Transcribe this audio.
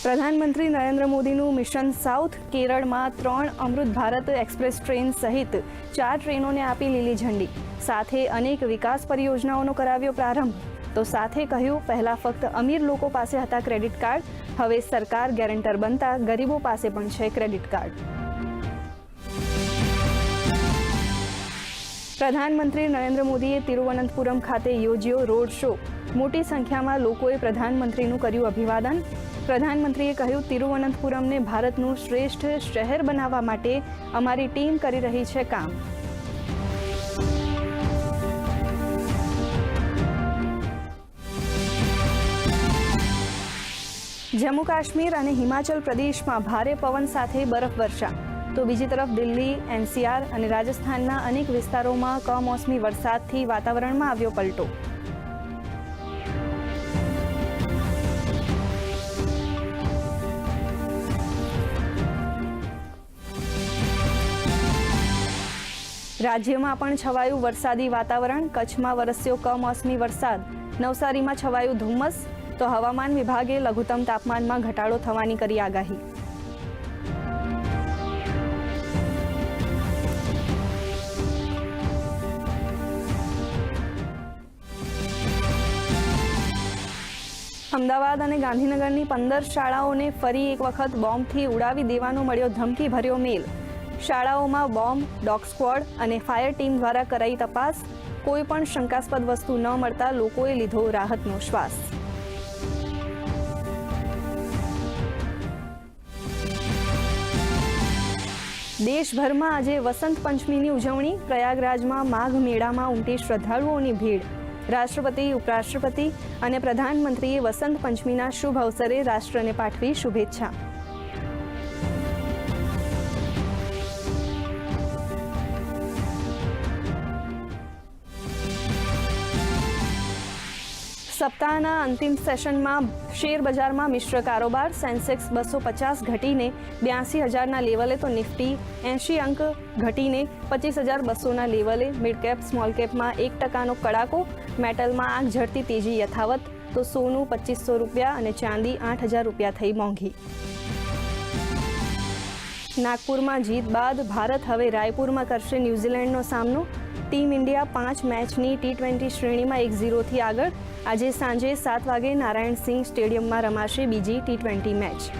પ્રધાનમંત્રી નરેન્દ્ર મોદીનું mission south કેરળમાં 3 અમૃત ભારત એક્સપ્રેસ ટ્રેન સહિત 4 ટ્રેનોને આપી લીલી ઝંડી. સાથે અનેક વિકાસ પરિયોજનાઓનો કરાવ્યો પ્રારંભ. તો સાથે કહ્યું, પહેલા ફક્ત અમીર લોકો પાસે હતા ક્રેડિટ કાર્ડ, હવે સરકાર ગેરંટર બનતા ગરીબો પાસે પણ છે ક્રેડિટ કાર્ડ. પ્રધાનમંત્રી નરેન્દ્ર મોદીએ તિરુવનંતપુરમ ખાતે યોજ્યો રોડ શો. મોટી સંખ્યામાં લોકોએ પ્રધાનમંત્રીનું કર્યું અભિવાદન. પ્રધાનમંત્રીએ કહ્યું, તિરુવનંતપુરમને ભારતનું શ્રેષ્ઠ શહેર બનાવવા માટે અમારી ટીમ કરી રહી છે કામ. જમ્મુ કાશ્મીર અને હિમાચલ પ્રદેશમાં ભારે પવન સાથે બરફવર્ષા. તો બીજી તરફ દિલ્હી, એનસીઆર અને રાજસ્થાનના અનેક વિસ્તારોમાં કમોસમી વરસાદથી વાતાવરણમાં આવ્યો પલટો. રાજ્યમાં પણ છવાયું વરસાદી વાતાવરણ. કચ્છમાં વરસ્યો કમોસમી વરસાદ. નવસારીમાં છવાયું ધુમ્મસ. તો હવામાન વિભાગે લઘુત્તમ તાપમાનમાં ઘટાડો થવાની કરી આગાહી. અમદાવાદ અને ગાંધીનગરની 15 શાળાઓને ફરી એક વખત બોમ્બથી ઉડાવી દેવાનો મળ્યો ધમકીભર્યો મેલ. શાળાઓમાં બોમ્બ, ડોગ સ્ક્વોડ અને ફાયર ટીમ દ્વારા કરાઈ તપાસ. કોઈ પણ શંકાસ્પદ વસ્તુ ન મળતા લોકોએ લીધો રાહતનો શ્વાસ. દેશભરમાં આજે વસંત પંચમીની ઉજવણી. પ્રયાગરાજમાં માઘ મેળામાં ઉમટી શ્રદ્ધાળુઓની ભીડ. રાષ્ટ્રપતિ, ઉપરાષ્ટ્રપતિ અને પ્રધાનમંત્રીએ વસંત પંચમીના શુભ અવસરે રાષ્ટ્રને પાઠવી શુભેચ્છા. સપ્તાહના અંતિમ સેશનમાં શેર બજારમાં મિશ્ર કારોબાર. સેન્સેક્સ 250 ઘટીને 82,000ના લેવલે, તો નિફ્ટી 80 અંક ઘટીને 25,200ના લેવલે. મિડ કેપ સ્મોલ કેપમાં 1%નો કડાકો. મેટલમાં આંખ ઝડતી તેજી યથાવત. તો સોનું 2,500 રૂપિયા અને ચાંદી 8,000 રૂપિયા થઈ મોંઘી. નાગપુરમાં જીત બાદ ભારત હવે રાયપુરમાં કરશે ન્યૂઝીલેન્ડનો સામનો. ટીમ ઇન્ડિયા 5 મેચની T20 શ્રેણીમાં 1-0થી આગળ. આજે સાંજે 7 વાગે નારાયણ સિંહ સ્ટેડિયમમાં રમાશે બીજી T20 મેચ.